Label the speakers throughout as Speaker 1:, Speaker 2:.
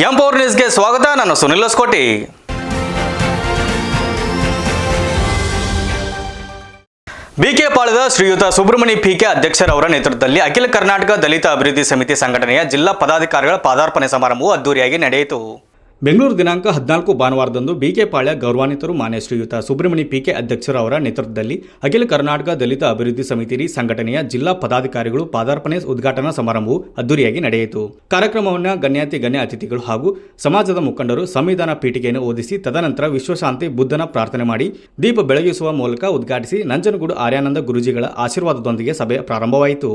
Speaker 1: ಎಂ4 ನ್ಯೂಸ್ಗೆ ಸ್ವಾಗತ. ನಾನು ಸುನಿಲ್ ಹೊಸಕೋಟಿ. ಬಿಕೆ ಪಾಳ್ಯದ ಶ್ರೀಯುತ ಸುಬ್ರಹ್ಮಣಿ ಪಿಕೆ ಅಧ್ಯಕ್ಷರವರ ನೇತೃತ್ವದಲ್ಲಿ ಅಖಿಲ ಕರ್ನಾಟಕ ದಲಿತ ಅಭಿವೃದ್ಧಿ ಸಮಿತಿ ಸಂಘಟನೆಯ ಜಿಲ್ಲಾ ಪದಾಧಿಕಾರಿಗಳ ಪಾದಾರ್ಪಣೆ ಸಮಾರಂಭವು ಅದ್ದೂರಿಯಾಗಿ ನಡೆಯಿತು. ಬೆಂಗಳೂರು ದಿನಾಂಕ 14 ಭಾನುವಾರದಂದು ಬಿಕೆ ಪಾಳ್ಯ ಗೌರವಾನ್ವಿತರು ಮಾನ್ಯ ಶ್ರೀಯುತ ಸುಬ್ರಹ್ಮಣಿ ಪಿಕೆ ಅಧ್ಯಕ್ಷರವರ ನೇತೃತ್ವದಲ್ಲಿ ಅಖಿಲ ಕರ್ನಾಟಕ ದಲಿತ ಅಭಿವೃದ್ಧಿ ಸಮಿತಿ ಸಂಘಟನೆಯ ಜಿಲ್ಲಾ ಪದಾಧಿಕಾರಿಗಳು ಪಾದಾರ್ಪಣೆ ಉದ್ಘಾಟನಾ ಸಮಾರಂಭವು ಅದ್ದೂರಿಯಾಗಿ ನಡೆಯಿತು. ಕಾರ್ಯಕ್ರಮವನ್ನು ಗಣ್ಯ ಅತಿಥಿಗಳು ಹಾಗೂ ಸಮಾಜದ ಮುಖಂಡರು ಸಂವಿಧಾನ ಪೀಠಿಕೆಯನ್ನು ಓದಿಸಿ ತದನಂತರ ವಿಶ್ವಶಾಂತಿ ಬುದ್ಧನ ಪ್ರಾರ್ಥನೆ ಮಾಡಿ ದೀಪ ಬೆಳಗಿಸುವ ಮೂಲಕ ಉದ್ಘಾಟಿಸಿ ನಂಜನಗೂಡು ಆರ್ಯಾನಂದ ಗುರೂಜಿಗಳ ಆಶೀರ್ವಾದದೊಂದಿಗೆ ಸಭೆ ಪ್ರಾರಂಭವಾಯಿತು.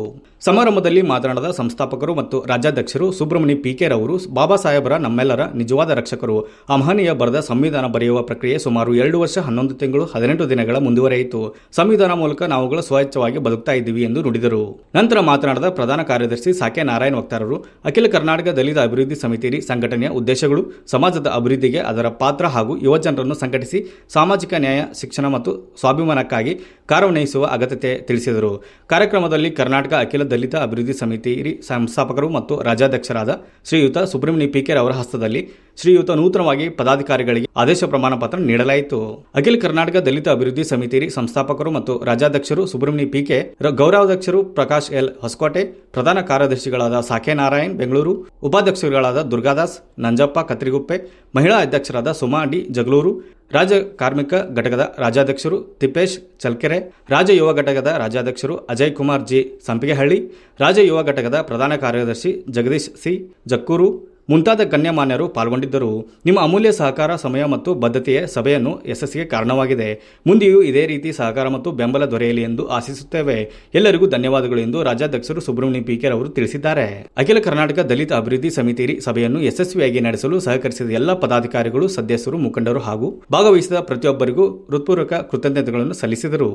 Speaker 1: ಸಮಾರಂಭದಲ್ಲಿ ಮಾತನಾಡಿದ ಸಂಸ್ಥಾಪಕರು ಮತ್ತು ರಾಜ್ಯಾಧ್ಯಕ್ಷರು ಸುಬ್ರಹ್ಮಣಿ ಪಿಕೆ ರವರು ಬಾಬಾ ಸಾಹೇಬರ ನಮ್ಮೆಲ್ಲರ ನಿಜವಾದ ರಕ್ಷಕರು. ಆ ಮಹನೀಯ ಬರೆದ ಸಂವಿಧಾನ ಬರೆಯುವ ಪ್ರಕ್ರಿಯೆ ಸುಮಾರು 2 ವರ್ಷ 11 ತಿಂಗಳು 18 ದಿನಗಳ ಮುಂದುವರೆಯಿತು. ಸಂವಿಧಾನ ಮೂಲಕ ನಾವುಗಳು ಸ್ವಚ್ಛವಾಗಿ ಬದುಕ್ತಾ ಇದ್ದೀವಿ ಎಂದು ನುಡಿದರು. ನಂತರ ಮಾತನಾಡಿದ ಪ್ರಧಾನ ಕಾರ್ಯದರ್ಶಿ ಸಾಕೆ ನಾರಾಯಣ್ ವಕ್ತಾರರು ಅಖಿಲ ಕರ್ನಾಟಕ ದಲಿತ ಅಭಿವೃದ್ಧಿ ಸಮಿತಿ ಸಂಘಟನೆಯ ಉದ್ದೇಶಗಳು, ಸಮಾಜದ ಅಭಿವೃದ್ಧಿಗೆ ಅದರ ಪಾತ್ರ ಹಾಗೂ ಯುವಜನರನ್ನು ಸಂಘಟಿಸಿ ಸಾಮಾಜಿಕ ನ್ಯಾಯ, ಶಿಕ್ಷಣ ಮತ್ತು ಸ್ವಾಭಿಮಾನಕ್ಕಾಗಿ ಕಾರ್ಯನಿರ್ವಹಿಸುವ ಅಗತ್ಯತೆ ತಿಳಿಸಿದರು. ಕಾರ್ಯಕ್ರಮದಲ್ಲಿ ಕರ್ನಾಟಕ ಅಖಿಲ ದಲಿತ ಅಭಿವೃದ್ಧಿ ಸಮಿತಿ ಸಂಸ್ಥಾಪಕರು ಮತ್ತು ರಾಜ್ಯಾಧ್ಯಕ್ಷರಾದ ಶ್ರೀಯುತ ಸುಬ್ರಹ್ಮಣಿ ಪಿಕೆ ಅವರ ಹಸ್ತದಲ್ಲಿ ಶ್ರೀಯುತ ನೂತನವಾಗಿ ಪದಾಧಿಕಾರಿಗಳಿಗೆ ಆದೇಶ ಪ್ರಮಾಣ ಪತ್ರ ನೀಡಲಾಯಿತು. ಅಖಿಲ ಕರ್ನಾಟಕ ದಲಿತ ಅಭಿವೃದ್ಧಿ ಸಮಿತಿ ಸಂಸ್ಥಾಪಕರು ಮತ್ತು ರಾಜ್ಯಾಧ್ಯಕ್ಷರು ಸುಬ್ರಹ್ಮಣಿ ಪಿಕೆ, ಗೌರವಾಧ್ಯಕ್ಷರು ಪ್ರಕಾಶ್ ಎಲ್ ಹೊಸಕೋಟೆ, ಪ್ರಧಾನ ಕಾರ್ಯದರ್ಶಿಗಳಾದ ಸಾಕೆ ನಾರಾಯಣ್ ಬೆಂಗಳೂರು, ಉಪಾಧ್ಯಕ್ಷರುಗಳಾದ ದುರ್ಗಾದಾಸ್ ನಂಜಪ್ಪ ಕತ್ರಿಗುಪ್ಪೆ, ಮಹಿಳಾ ಅಧ್ಯಕ್ಷರಾದ ಸುಮಾ ಡಿ ಜಗಳೂರು, ರಾಜ್ಯ ಕಾರ್ಮಿಕ ಘಟಕದ ರಾಜ್ಯಾಧ್ಯಕ್ಷರು ತಿಪ್ಪೇಶ್ ಚಲ್ಕೆರೆ, ರಾಜ್ಯ ಯುವ ಘಟಕದ ರಾಜ್ಯಾಧ್ಯಕ್ಷರು ಅಜಯ್ ಕುಮಾರ್ ಜಿ ಸಂಪಿಗೆಹಳ್ಳಿ, ರಾಜ್ಯ ಯುವ ಘಟಕದ ಪ್ರಧಾನ ಕಾರ್ಯದರ್ಶಿ ಜಗದೀಶ್ ಸಿ ಜಕ್ಕೂರು ಮುಂತಾದ ಗಣ್ಯಮಾನ್ಯರು ಪಾಲ್ಗೊಂಡಿದ್ದರು. ನಿಮ್ಮ ಅಮೂಲ್ಯ ಸಹಕಾರ, ಸಮಯ ಮತ್ತು ಬದ್ಧತೆಯೇ ಸಭೆಯನ್ನು ಯಶಸ್ಸಿಗೆ ಕಾರಣವಾಗಿದೆ. ಮುಂದೆಯೂ ಇದೇ ರೀತಿ ಸಹಕಾರ ಮತ್ತು ಬೆಂಬಲ ದೊರೆಯಲಿ ಎಂದು ಆಶಿಸುತ್ತೇವೆ. ಎಲ್ಲರಿಗೂ ಧನ್ಯವಾದಗಳು ಎಂದು ರಾಜ್ಯಾಧ್ಯಕ್ಷರು ಸುಬ್ರಹ್ಮಣಿ ಪಿಕೆ ಅವರು ತಿಳಿಸಿದ್ದಾರೆ. ಅಖಿಲ ಕರ್ನಾಟಕ ದಲಿತ ಅಭಿವೃದ್ಧಿ ಸಮಿತಿ ಸಭೆಯನ್ನು ಯಶಸ್ವಿಯಾಗಿ ನಡೆಸಲು ಸಹಕರಿಸಿದ ಎಲ್ಲ ಪದಾಧಿಕಾರಿಗಳು, ಸದಸ್ಯರು, ಮುಖಂಡರು ಹಾಗೂ ಭಾಗವಹಿಸಿದ ಪ್ರತಿಯೊಬ್ಬರಿಗೂ ಹೃತ್ಪೂರ್ವಕ ಕೃತಜ್ಞತೆಗಳನ್ನು ಸಲ್ಲಿಸಿದರು.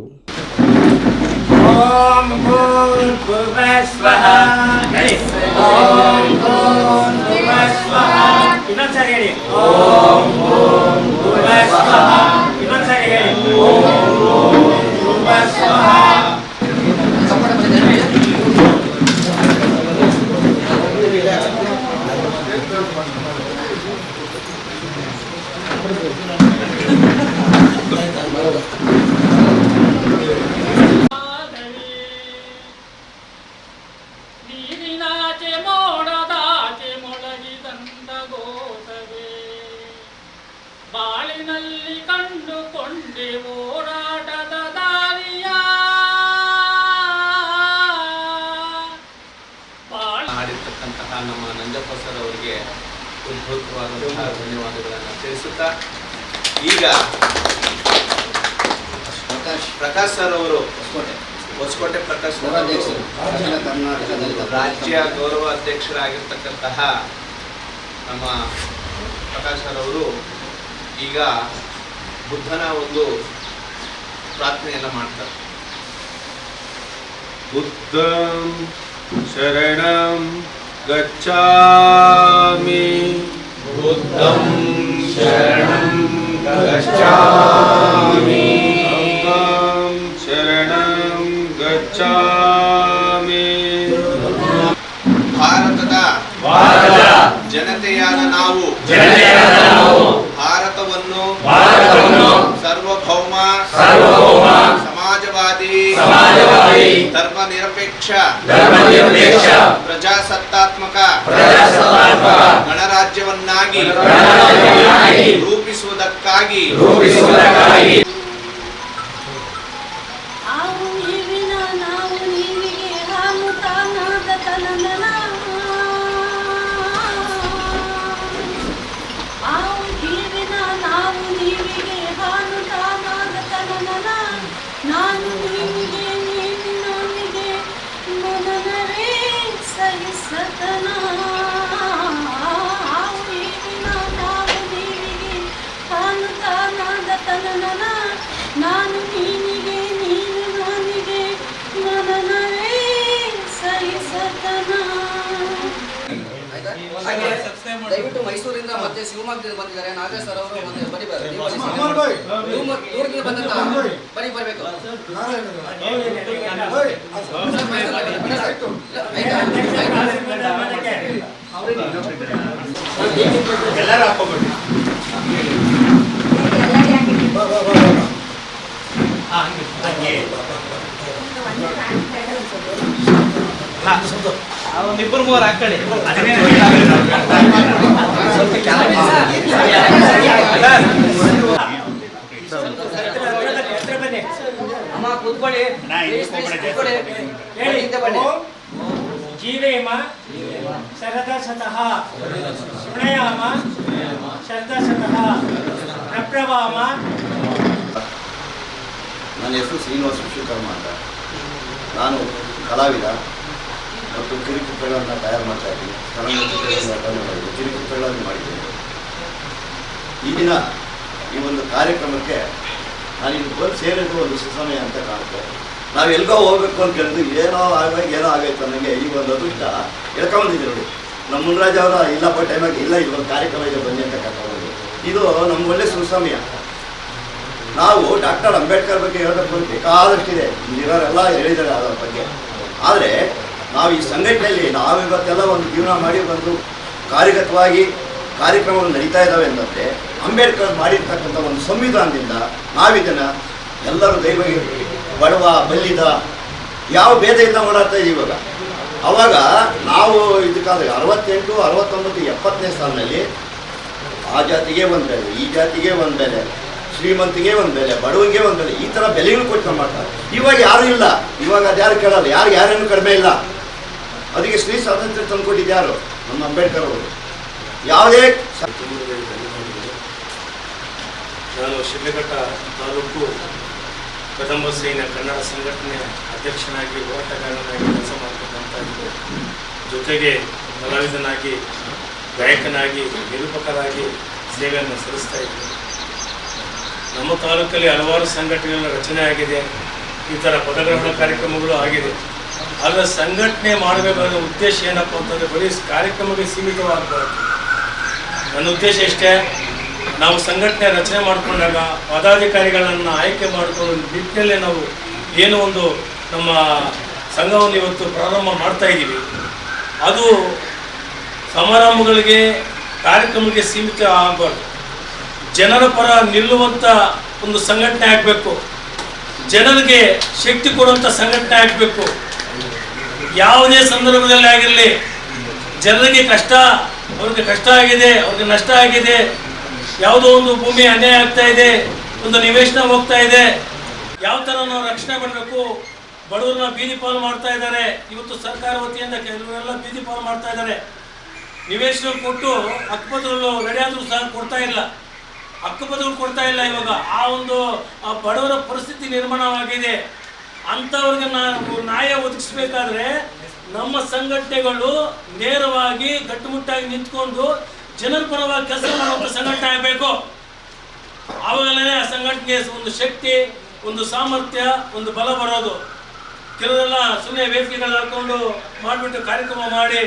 Speaker 2: ಓಂ ಭೂರ್ಭುವಃ ಸ್ವಃ. ಓಂ ಭೂರ್ಭುವಃ ಸ್ವಃ. ಇನ್ನೊಂದ್ಸರಿ ಹೇಳಿ. ಓಂ ಭೂರ್ಭುವಃ ಸ್ವಃ. ಇನ್ನೊಂದ್ಸರಿ ಹೇಳಿ. ಓಂ ಭೂರ್ಭುವಃ ಸ್ವಃ.
Speaker 3: ಬಾಳಿನಲ್ಲಿ ಕಂಡುಕೊಂಡೆ ಓಡಾಟದ ದಾರಿಯ
Speaker 4: ಹಾಡಿರ್ತಕ್ಕಂತಹ ನಮ್ಮ ನಂಜಪ್ಪ ಸರ್ ಅವರಿಗೆ ಉದ್ಭೂತವಾದಂತಹ ಧನ್ಯವಾದಗಳನ್ನು ತಿಳಿಸುತ್ತಾ, ಈಗ ಪ್ರಕಾಶ್ ಸರ್ ಅವರು ಹೊಸಕೋಟೆ ಪ್ರಕಾಶ್ ರಾಜ್ಯ ಗೌರವ ಅಧ್ಯಕ್ಷರಾಗಿರ್ತಕ್ಕಂತಹ ನಮ್ಮ ಪ್ರಕಾಶ್ ಸರ್ ಅವರು ಈಗ ಬುದ್ಧನ ಒಂದು ಪ್ರಾರ್ಥನೆಯನ್ನು ಮಾಡ್ತಾರೆ.
Speaker 5: ಬುದ್ಧಂ ಶರಣಂ ಗಚ್ಛಾಮಿ,
Speaker 4: ಬುದ್ಧಂ ಶರಣಂ ಗಚ್ಛಾಮಿ,
Speaker 5: ಧಮ್ಮಂ ಶರಣಂ ಗಚ್ಛಾಮಿ.
Speaker 4: ಭಾರತದ ಜನತೆಯಾದ ನಾವು ಭಾರತವನ್ನು ಸಾರ್ವಭೌಮ ಸಮಾಜವಾದಿ ಧರ್ಮನಿರಪೇಕ್ಷ ಪ್ರಜಾಸತ್ತಾತ್ಮಕ ಗಣರಾಜ್ಯವನ್ನಾಗಿ ರೂಪಿಸುವುದಕ್ಕಾಗಿ
Speaker 6: ದಯವಿಟ್ಟು ಮೈಸೂರಿಂದ ಮತ್ತೆ ಶಿವಮೊಗ್ಗದಿಂದ ಬಂದಿದ್ದಾರೆ ನಾಗೇಶ್ ಸರ್ ಅವರು ಮತ್ತೆ ದೂರದಿಂದ ಬಂದಂತ ಬರಿ ಬರಬೇಕು.
Speaker 2: ಎಲ್ಲರೂ ಹಾಕೋಬಿಡಿ. ಹಂಗೆ
Speaker 3: ಒಂದಿಬ್ಬರು ಮೂವರು ಹಾಕೊಳ್ಳಿ.
Speaker 2: ಹತ್ರ ಬನ್ನಿ.
Speaker 6: ಅಮ್ಮ ಕೂತ್ಕೊಳ್ಳಿ. ಕೂತ್ಕೊಳ್ಳಿ.
Speaker 2: ಹೇಳಿ.
Speaker 6: ಹಿಂದೆ ಬನ್ನಿ.
Speaker 2: ಜೀವೇಮ ಶರದಾ ಶತಃ ಶೃಣಯಾಮ ಶರದಾ ಶತಃ ಪ್ರಪ್ರವಾಮ.
Speaker 7: ನನ್ನ ಹೆಸರು ಶ್ರೀನಿವಾಸ ವಿಶ್ವಕರ್ಮ ಅಂತ. ನಾನು ಕಲಾವಿದ ಮತ್ತು ಕಿರುಚಿತ್ರಗಳನ್ನು ತಯಾರು ಮಾಡ್ತಾ ಇದ್ದೀನಿ. ಚಲನಚಿತ್ರಗಳನ್ನು ಮಾಡಿದ್ದೀನಿ, ಕಿರುಚಿತ್ರಗಳನ್ನು ಮಾಡಿದ್ದೀನಿ. ಈ ದಿನ ಈ ಒಂದು ಕಾರ್ಯಕ್ರಮಕ್ಕೆ ನಾನು ಇಲ್ಲಿ ಬಂದು ಸೇರಿದ್ದು ಒಂದು ಸುಸಮಯ ಅಂತ ಕಾಣುತ್ತೆ. ನಾವು ಎಲ್ಗೋ ಹೋಗ್ಬೇಕು ಅಂತ ಹೇಳಿದ್ರು ಏನೋ ಆಗೈತೆ ನನಗೆ ಈ ಒಂದು ಅದೃಷ್ಟ ಎಳ್ಕೊಂಬಂದಿದ್ದೆ ನೋಡಿ. ನಮ್ಮ ಮುನ್ರಾಜ್ ಅವರ ಇಲ್ಲಪ್ಪ ಟೈಮಾಗಿ ಇಲ್ಲ ಇದೊಂದು ಕಾರ್ಯಕ್ರಮ ಇದೆ ಬನ್ನಿ ಅಂತ ಕರ್ಕೊಂಡು ಇದು ನಮ್ಗೆ ಒಳ್ಳೆ ಸುಸಮಯ. ನಾವು ಡಾಕ್ಟರ್ ಅಂಬೇಡ್ಕರ್ ಬಗ್ಗೆ ಹೇಳಬೇಕು ಅಂತ ಬೇಕಾದಷ್ಟಿದೆ, ಇಲ್ಲಿರೋರೆಲ್ಲ ಹೇಳಿದ್ದಾರೆ ಅದರ ಬಗ್ಗೆ. ಆದರೆ ನಾವು ಈ ಸಂಘಟನೆಯಲ್ಲಿ ನಾವಿವತ್ತೆಲ್ಲ ಒಂದು ಜೀವನ ಮಾಡಿ ಬಂದು ಕಾರ್ಯಗತವಾಗಿ ಕಾರ್ಯಕ್ರಮಗಳು ನಡೀತಾ ಇದ್ದಾವೆ ಅಂತಂದರೆ ಅಂಬೇಡ್ಕರ್ ಮಾಡಿರ್ತಕ್ಕಂಥ ಒಂದು ಸಂವಿಧಾನದಿಂದ ನಾವಿದನ್ನು ಎಲ್ಲರೂ ದೈವ ಬಡವ ಬಲ್ಲಿದ ಯಾವ ಭೇದದಿಂದ ಓಡಾಡ್ತಾ ಇದ್ದೀವಿ ಇವಾಗ. ಆವಾಗ ನಾವು ಇದಕ್ಕಾದ್ರೆ 68, 69, 70ನೇ ಸಾಲಿನಲ್ಲಿ ಆ ಜಾತಿಗೆ ಒಂದು ಬೆಲೆ, ಈ ಜಾತಿಗೆ ಒಂದು ಬೆಲೆ, ಶ್ರೀಮಂತಿಗೆ ಒಂದು ಬೆಲೆ, ಬಡವನಿಗೆ ಒಂದು ಬೆಲೆ, ಈ ಥರ ಬೆಲೆಗಳು ಕೊಟ್ಟು ಮಾಡ್ತಾರೆ. ಇವಾಗ ಯಾರೂ ಇಲ್ಲ, ಇವಾಗ ಅದು ಯಾರು ಕೇಳಲ್ಲ, ಯಾರೇನು ಕಡಿಮೆ ಇಲ್ಲ. ಅದಕ್ಕೆ ಸ್ತ್ರೀ ಸ್ವಾತಂತ್ರ್ಯ ತಂದುಕೊಟ್ಟಿದ್ದು ಯಾರು? ನಮ್ಮ ಅಂಬೇಡ್ಕರ್ ಅವರು. ಯಾವುದೇ
Speaker 8: ನಾನು ಶಿಡ್ಲಘಟ್ಟ ತಾಲೂಕು ಕದಂಬ ಸೇನೆ ಕನ್ನಡ ಸಂಘಟನೆ ಅಧ್ಯಕ್ಷನಾಗಿ ಹೋರಾಟಗಾರನಾಗಿ ಕೆಲಸ ಮಾಡ್ತಕ್ಕಂಥದ್ದು, ಜೊತೆಗೆ ಕಲಾವಿದನಾಗಿ, ಗಾಯಕನಾಗಿ, ನಿರೂಪಕರಾಗಿ ಸೇವೆಯನ್ನು ಸಲ್ಲಿಸ್ತಾ ಇದ್ದೀನಿ. ನಮ್ಮ ತಾಲೂಕಲ್ಲಿ ಹಲವಾರು ಸಂಘಟನೆಗಳ ರಚನೆ ಆಗಿದೆ, ಈ ಥರ ಪದಗ್ರಹಣ ಕಾರ್ಯಕ್ರಮಗಳು ಆಗಿದೆ. ಆದರೆ ಸಂಘಟನೆ ಮಾಡಬೇಕಾದ ಉದ್ದೇಶ ಏನಪ್ಪ ಅಂತಂದರೆ ಬರೀ ಕಾರ್ಯಕ್ರಮಕ್ಕೆ ಸೀಮಿತವಾಗಬಾರ್ದು. ನನ್ನ ಉದ್ದೇಶ ಇಷ್ಟೇ, ನಾವು ಸಂಘಟನೆ ರಚನೆ ಮಾಡಿಕೊಂಡಾಗ ಪದಾಧಿಕಾರಿಗಳನ್ನು ಆಯ್ಕೆ ಮಾಡಿಕೊಳ್ಳೋ ನಿಟ್ಟಿನಲ್ಲಿ ನಾವು ಏನು ಒಂದು ನಮ್ಮ ಸಂಘವನ್ನು ಇವತ್ತು ಪ್ರಾರಂಭ ಮಾಡ್ತಾ ಇದ್ದೀವಿ, ಅದು ಸಮಾರಂಭಗಳಿಗೆ ಕಾರ್ಯಕ್ರಮಕ್ಕೆ ಸೀಮಿತ ಆಗಬಾರ್ದು. ಜನರ ಪರ ನಿಲ್ಲುವಂಥ ಒಂದು ಸಂಘಟನೆ ಆಗಬೇಕು, ಜನರಿಗೆ ಶಕ್ತಿ ಕೊಡುವಂಥ ಸಂಘಟನೆ ಆಗಬೇಕು. ಯಾವುದೇ ಸಂದರ್ಭದಲ್ಲಿ ಆಗಿರಲಿ, ಜನರಿಗೆ ಕಷ್ಟ, ಅವ್ರಿಗೆ ಕಷ್ಟ ಆಗಿದೆ, ಅವ್ರಿಗೆ ನಷ್ಟ ಆಗಿದೆ, ಯಾವುದೋ ಒಂದು ಭೂಮಿ ಅನ್ಯಾಯ ಆಗ್ತಾ ಇದೆ, ಒಂದು ನಿವೇಶನ ಹೋಗ್ತಾ ಇದೆ, ಯಾವ ಥರ ನಾವು ರಕ್ಷಣೆ ಮಾಡಬೇಕು. ಬಡವರನ್ನ ಬೀದಿ ಪಾಲು ಮಾಡ್ತಾ ಇದ್ದಾರೆ, ಇವತ್ತು ಸರ್ಕಾರ ವತಿಯಿಂದ ಕೆಲವರೆಲ್ಲ ಬೀದಿ ಪಾಲು ಮಾಡ್ತಾ ಇದ್ದಾರೆ. ನಿವೇಶನ ಕೊಟ್ಟು ಹಕ್ಕುಪತ್ರಗಳು ರೆಡಿ ಆದರೂ ಸಹ ಕೊಡ್ತಾ ಇಲ್ಲ, ಹಕ್ಕುಪತ್ರಗಳು ಕೊಡ್ತಾ ಇಲ್ಲ. ಇವಾಗ ಆ ಒಂದು ಬಡವರ ಪರಿಸ್ಥಿತಿ ನಿರ್ಮಾಣವಾಗಿದೆ. ಅಂಥವ್ರಿಗೆ ನಾವು ನ್ಯಾಯ ಒದಗಿಸ್ಬೇಕಾದ್ರೆ ನಮ್ಮ ಸಂಘಟನೆಗಳು ನೇರವಾಗಿ ಗಟ್ಟುಮುಟ್ಟಾಗಿ ನಿಂತ್ಕೊಂಡು ಜನರ ಪರವಾಗಿ ಕೆಲಸ ಮಾಡುವಂಥ ಸಂಘಟನೆ ಆಗಬೇಕು. ಆವಾಗಲೇ ಆ ಸಂಘಟನೆಗೆ ಒಂದು ಶಕ್ತಿ, ಒಂದು ಸಾಮರ್ಥ್ಯ, ಒಂದು ಬಲ ಬರೋದು. ಕೆಲವರೆಲ್ಲ ಸುಮ್ಮನೆ ವೇದಿಕೆಗಳು ಹಾಕೊಂಡು ಮಾಡಿಬಿಟ್ಟು ಕಾರ್ಯಕ್ರಮ ಮಾಡಿ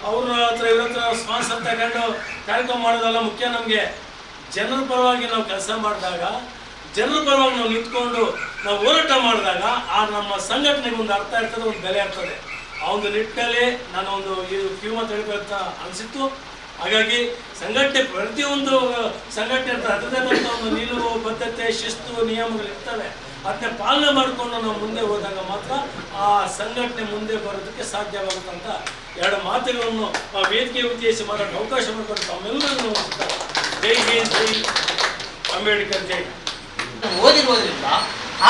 Speaker 8: ಅವ್ರ ಹತ್ರ ಇವ್ರ ಹತ್ರ ಸ್ಪಾನ್ಸರ್ ತಗೊಂಡು ಕಾರ್ಯಕ್ರಮ ಮಾಡೋದೆಲ್ಲ ಮುಖ್ಯ. ನಮಗೆ ಜನರ ಪರವಾಗಿ ನಾವು ಕೆಲಸ ಮಾಡಿದಾಗ, ಜನರ ಪರವಾಗಿ ನಾವು ನಿಂತ್ಕೊಂಡು ನಾವು ಹೋರಾಟ ಮಾಡಿದಾಗ ಆ ನಮ್ಮ ಸಂಘಟನೆಗೆ ಒಂದು ಅರ್ಥ ಇರ್ತದೆ, ಒಂದು ಬೆಲೆ ಇರ್ತದೆ. ಆ ಒಂದು ನಿಟ್ಟಿನಲ್ಲಿ ನಾನು ಒಂದು ಕಿವಿಮಾತು ಹೇಳಬೇಕಂತ ಅನಿಸಿತ್ತು. ಹಾಗಾಗಿ ಸಂಘಟನೆ, ಪ್ರತಿಯೊಂದು ಸಂಘಟನೆ ಅದರದೇ ಒಂದು ನಿಲುವು, ಬದ್ಧತೆ, ಶಿಸ್ತು, ನಿಯಮಗಳು ಇರ್ತವೆ. ಅದನ್ನ ಪಾಲನೆ ಮಾಡಿಕೊಂಡು ನಾವು ಮುಂದೆ ಹೋದಾಗ ಮಾತ್ರ ಆ ಸಂಘಟನೆ ಮುಂದೆ ಬರೋದಕ್ಕೆ ಸಾಧ್ಯವಾಗುತ್ತಂತ ಎರಡು ಮಾತುಗಳನ್ನು ಆ ವೇದಿಕೆ ಉದ್ದೇಶಿಸಿ ಮಾಡೋಕ್ಕೆ ಅವಕಾಶ ಮಾಡಿಕೊಂಡು ತಮ್ಮೆಲ್ಲರೂ ಜೈ ಭೀಮ್, ಜೈ ಅಂಬೇಡ್ಕರ್, ಜೈ.
Speaker 9: ಓದಿರೋದ್ರಿಂದ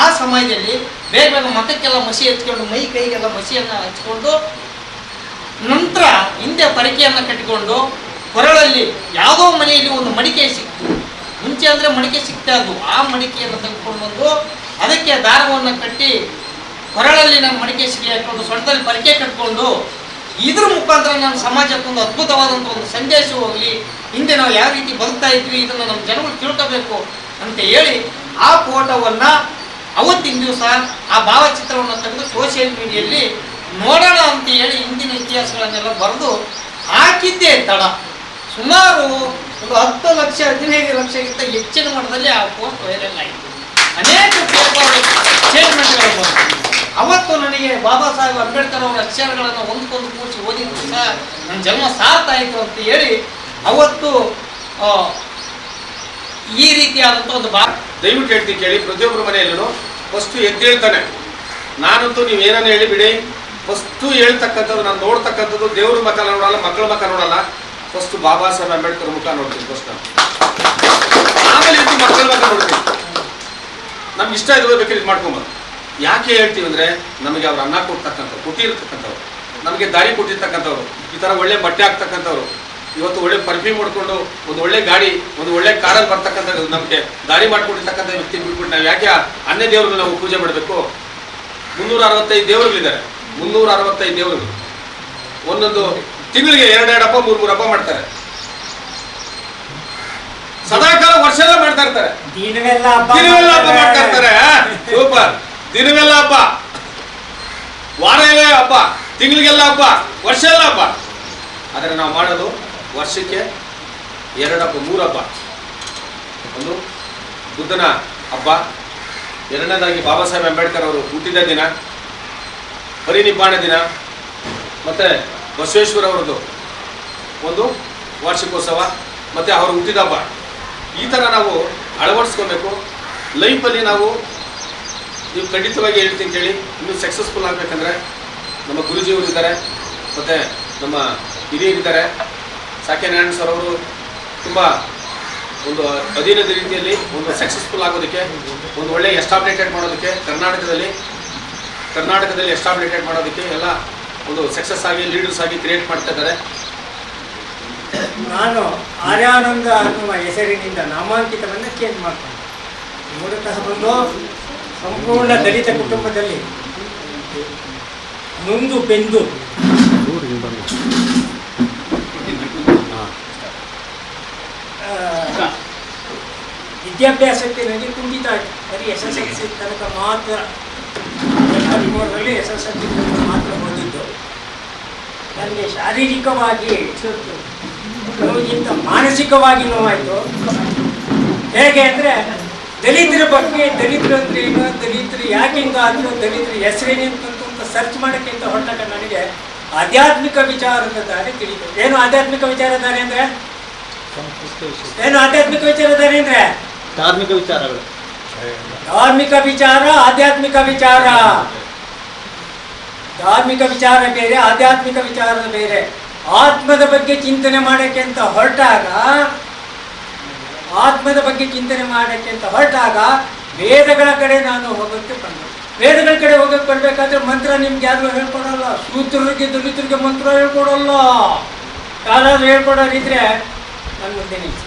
Speaker 9: ಆ ಸಮಯದಲ್ಲಿ ಬೇಗ ಬೇಗ ಮತಕ್ಕೆಲ್ಲ ಮಸಿ ಹಚ್ಕೊಂಡು ಮೈ ಕೈಗೆಲ್ಲ ಮಸಿಯನ್ನು ಹಚ್ಕೊಂಡು ನಂತರ ಹಿಂದೆ ಪರಿಕೆಯನ್ನು ಕಟ್ಟಿಕೊಂಡು ಕೊರಳಲ್ಲಿ ಯಾವುದೋ ಮನೆಯಲ್ಲಿ ಒಂದು ಮಡಿಕೆ ಸಿಕ್ತು. ಮುಂಚೆ ಅಂದರೆ ಮಡಿಕೆ ಸಿಗ್ತಾ ಇದ್ವು. ಆ ಮಡಿಕೆಯನ್ನು ತೆಗೆದುಕೊಂಡು ಬಂದು ಅದಕ್ಕೆ ದಾರವನ್ನು ಕಟ್ಟಿ ಕೊರಳಲ್ಲಿ ನಮ್ಮ ಮಡಿಕೆ ಸಿಗಿ ಹಾಕೊಂಡು ಸೊಂಟದಲ್ಲಿ ಪರಿಕೆ ಕಟ್ಕೊಂಡು ಇದ್ರ ಮುಖಾಂತರ ನಮ್ಮ ಸಮಾಜಕ್ಕೆ ಒಂದು ಅದ್ಭುತವಾದಂಥ ಒಂದು ಸಂದೇಶ ಹೋಗಲಿ, ಹಿಂದೆ ನಾವು ಯಾವ ರೀತಿ ಬದುಕ್ತಾ ಇದ್ವಿ ಇದನ್ನು ನಮ್ಮ ಜನಗಳು ತಿಳ್ಕೋಬೇಕು ಅಂತ ಹೇಳಿ ಆ ಫೋಟೋವನ್ನು ಅವತ್ತಿನ ದಿವಸ ಆ ಭಾವಚಿತ್ರವನ್ನು ತೆಗೆದು ಸೋಷಿಯಲ್ ಮೀಡಿಯಲ್ಲಿ ನೋಡೋಣ ಅಂತ ಹೇಳಿ ಹಿಂದಿನ ಇತಿಹಾಸಗಳನ್ನೆಲ್ಲ ಬರೆದು ಹಾಕಿದ್ದೇ ತಡ. ಸುಮಾರು ಒಂದು 10 ಲಕ್ಷ 15 ಲಕ್ಷಕ್ಕಿಂತ ಹೆಚ್ಚಿನ ಮಟ್ಟದಲ್ಲಿ ಆ ಫೋನ್ ವೈರಲ್ ಆಯಿತು. ಅನೇಕ ಪೇಪರ್ ಸ್ಟೇಟ್ಮೆಂಟ್ಗಳು ಬಂತು. ಅವತ್ತು ನನಗೆ ಬಾಬಾ ಸಾಹೇಬ್ ಅಂಬೇಡ್ಕರ್ ಅವರ ಅಕ್ಷರಗಳನ್ನು ಒಂದಕ್ಕೊಂದು ಕೂಡಿಸಿ ಓದಿದ್ರು ಸಹ ನನ್ನ ಜನ್ಮ ಸಾರ್ಥ ಆಯಿತು ಅಂತ ಹೇಳಿ ಅವತ್ತು ಈ ರೀತಿಯಾದಂಥ ಒಂದು
Speaker 8: ದಯವಿಟ್ಟು ಹೇಳ್ತೀನಿ ಕೇಳಿ, ಪ್ರತಿಯೊಬ್ಬರ ಮನೆಯಲ್ಲೂ ಫಸ್ಟು ಎದ್ದೇಳ್ತಾನೆ. ನಾನಂತೂ ನೀವು ಏನನ್ನ ಹೇಳಿ ಬಿಡಿ, ಫಸ್ಟು ಹೇಳ್ತಕ್ಕಂಥದ್ದು, ನಾನು ನೋಡ್ತಕ್ಕಂಥದ್ದು ದೇವ್ರ ಮುಖ ನೋಡಲ್ಲ, ಮಕ್ಕಳ ಮುಖ ನೋಡಲ್ಲ, ಫಸ್ಟು ಬಾಬಾ ಸಾಹೇಬ್ ಅಂಬೇಡ್ಕರ್ ಮುಖ ನೋಡ್ತೀನಿ ಫಸ್ಟ್ ನಾನು. ಆಮೇಲೆ ಇದು ಮಕ್ಕಳ ಮುಖ ನೋಡ್ತೀನಿ. ನಮ್ಗೆ ಇಷ್ಟ ಇದು ಬೇಕಾದ್ರೆ ಇದು ಮಾಡ್ಕೊಂಬಂದು. ಯಾಕೆ ಹೇಳ್ತೀವಿ ಅಂದರೆ, ನಮಗೆ ಅವ್ರು ಅನ್ನ ಕೊಡ್ತಕ್ಕಂಥವ್ರು, ಕೊಟ್ಟಿರ್ತಕ್ಕಂಥವ್ರು, ನಮಗೆ ದಾರಿ ಕೊಟ್ಟಿರ್ತಕ್ಕಂಥವ್ರು, ಈ ಥರ ಒಳ್ಳೆ ಬಟ್ಟೆ ಹಾಕ್ತಕ್ಕಂಥವ್ರು, ಇವತ್ತು ಒಳ್ಳೆ ಪರ್ಫ್ಯೂಮ್ ಹೊಡ್ಕೊಂಡು ಒಂದು ಒಳ್ಳೆ ಗಾಡಿ, ಒಂದು ಒಳ್ಳೆ ಕಾರಲ್ಲಿ ಬರ್ತಕ್ಕಂಥ ನಮಗೆ ದಾರಿ ಮಾಡ್ಕೊಂಡಿರ್ತಕ್ಕಂಥ ವ್ಯಕ್ತಿ ಬಿಟ್ಬಿಟ್ಟು ನಾವು ಯಾಕೆ ಅನ್ಯ ದೇವ್ರಿಗೆ ನಾವು ಪೂಜೆ ಮಾಡಬೇಕು? 365 ದೇವರುಗಳಿದ್ದಾರೆ, 365 ದೇವರುಗಳು. ಒಂದೊಂದು ತಿಂಗಳಿಗೆ 2 ಹಬ್ಬ 3 ಹಬ್ಬ ಮಾಡ್ತಾರೆ. ಸದಾಕಾಲ ವರ್ಷ ಎಲ್ಲ ಮಾಡ್ತಾ ಇರ್ತಾರೆ.
Speaker 2: ದಿನವೆಲ್ಲ
Speaker 8: ಹಬ್ಬ ಮಾಡ್ತಾ ಇರ್ತಾರೆ. ಸೂಪರ್. ದಿನವೆಲ್ಲ ಹಬ್ಬ, ವಾರ ಎಲ್ಲ ಹಬ್ಬ, ತಿಂಗಳಿಗೆಲ್ಲ ಹಬ್ಬ, ವರ್ಷ ಎಲ್ಲ ಹಬ್ಬ. ಆದರೆ ನಾವು ಮಾಡೋದು ವರ್ಷಕ್ಕೆ 2 ಹಬ್ಬ 3 ಹಬ್ಬ. ಒಂದು ಬುದ್ಧನ ಹಬ್ಬ, ಎರಡನೇದಾಗಿ ಬಾಬಾ ಸಾಹೇಬ್ ಅಂಬೇಡ್ಕರ್ ಅವರು ಹುಟ್ಟಿದ ದಿನ, ಪರಿನಿಬ್ಬಾಣ ದಿನ, ಮತ್ತು ಬಸವೇಶ್ವರ ಅವರದ್ದು ಒಂದು ವಾರ್ಷಿಕೋತ್ಸವ, ಮತ್ತು ಅವರು ಹುಟ್ಟಿದ ಹಬ್ಬ. ಈ ಥರ ನಾವು ಅಳವಡಿಸ್ಕೊಬೇಕು ಲೈಫಲ್ಲಿ. ನೀವು ಖಂಡಿತವಾಗಿ ಹೇಳ್ತೀನಿ ಕೇಳಿ, ಇನ್ನೂ ಸಕ್ಸಸ್ಫುಲ್ ಆಗಬೇಕಂದ್ರೆ ನಮ್ಮ ಗುರುಜಿಯವರು ಇದ್ದಾರೆ, ಮತ್ತು ನಮ್ಮ ಹಿರಿಯರಿದ್ದಾರೆ. ಸಾಕೆ ನಾರಾಯಣ ಸರ್ ಅವರು ತುಂಬ ಒಂದು ಅಧೀನದ ರೀತಿಯಲ್ಲಿ ಒಂದು ಸಕ್ಸಸ್ಫುಲ್ ಆಗೋದಕ್ಕೆ, ಒಂದು ಒಳ್ಳೆ ಎಸ್ಟಾಬ್ಲಿಟೆಡ್ ಮಾಡೋದಕ್ಕೆ, ಕರ್ನಾಟಕದಲ್ಲಿ ಎಸ್ಟಾಬ್ಲಿಟೆಡ್ ಮಾಡೋದಕ್ಕೆ ಎಲ್ಲ ಒಂದು ಸಕ್ಸಸ್ ಆಗಿ ಲೀಡರ್ಸ್ ಆಗಿ ಕ್ರಿಯೇಟ್ ಮಾಡ್ತಾ ಇದ್ದಾರೆ.
Speaker 2: ನಾನು ಆರ್ಯಾನಂದ ಅನ್ನುವ ಹೆಸರಿನಿಂದ ನಾಮಾಂಕಿತವನ್ನು ಚೇಂಜ್ ಮಾಡ್ಕೊಂಡೆ. ಮೂಲತಃ ಬಂದು ಸಂಪೂರ್ಣ ದಲಿತ ಕುಟುಂಬದಲ್ಲಿ ನೊಂದು ಬೆಂದು ವಿದ್ಯಾಭ್ಯಾಸಕ್ಕೆ ನನಗೆ ಕುಂಠಿತ ಆಯಿತು. ಬರೀ SSLC ತನಕ ಮಾತ್ರ, 73ರಲ್ಲಿ SSLC ಮಾತ್ರ ಓದಿದ್ದು. ನನಗೆ ಶಾರೀರಿಕವಾಗಿ ನೋವಿಗಿಂತ ಮಾನಸಿಕವಾಗಿ ನೋವಾಯಿತು. ಹೇಗೆ ಅಂದರೆ, ದಲಿತರ ಬಗ್ಗೆ, ದಲಿತರು ಅಂದ್ರೆ ಏನು, ದಲಿತರು ಯಾಕೆ ಹಿಂಗಾದ್ರು, ದಲಿತರ ಹೆಸರೇನು ಅಂತ ಸರ್ಚ್ ಮಾಡೋಕ್ಕೆ ಅಂತ ಹೊರಟಾಗ ನನಗೆ ಆಧ್ಯಾತ್ಮಿಕ ವಿಚಾರದ ದಾರಿ ತಿಳಿತು. ಏನು ಆಧ್ಯಾತ್ಮಿಕ ವಿಚಾರಧಾರೆ ಅಂದರೆ? ಏನು ಆಧ್ಯಾತ್ಮಿಕ ವಿಚಾರಧಾರೆ ಅಂದರೆ?
Speaker 3: ಧಾರ್ಮಿಕ ವಿಚಾರಗಳು.
Speaker 2: ಧಾರ್ಮಿಕ ವಿಚಾರ, ಆಧ್ಯಾತ್ಮಿಕ ವಿಚಾರ. ಧಾರ್ಮಿಕ ವಿಚಾರ ಬೇರೆ, ಆಧ್ಯಾತ್ಮಿಕ ವಿಚಾರ ಬೇರೆ. ಆತ್ಮದ ಬಗ್ಗೆ ಚಿಂತನೆ ಮಾಡೋಕ್ಕೆ ಅಂತ ಹೊರಟಾಗ, ವೇದಗಳ ಕಡೆ ನಾನು ಹೋಗೋಕ್ಕೆ ಬಂದೆ. ವೇದಗಳ ಕಡೆ ಹೋಗೋಕ್ಕೆ ಬರಬೇಕಾದ್ರೆ ಮಂತ್ರ ನಿಮ್ಗೆ ಯಾರು ಹೇಳ್ಕೊಡಲ್ಲ. ಶೂದ್ರರಿಗೆ ದಲಿತರಿಗೆ ಮಂತ್ರ ಹೇಳ್ಕೊಡಲ್ಲ. ಯಾರಾದ್ರೂ ಹೇಳ್ಕೊಡೋರಿದ್ರೆ ನನ್ನ ಮುಂದೆ ನಿಲ್ಸಿ.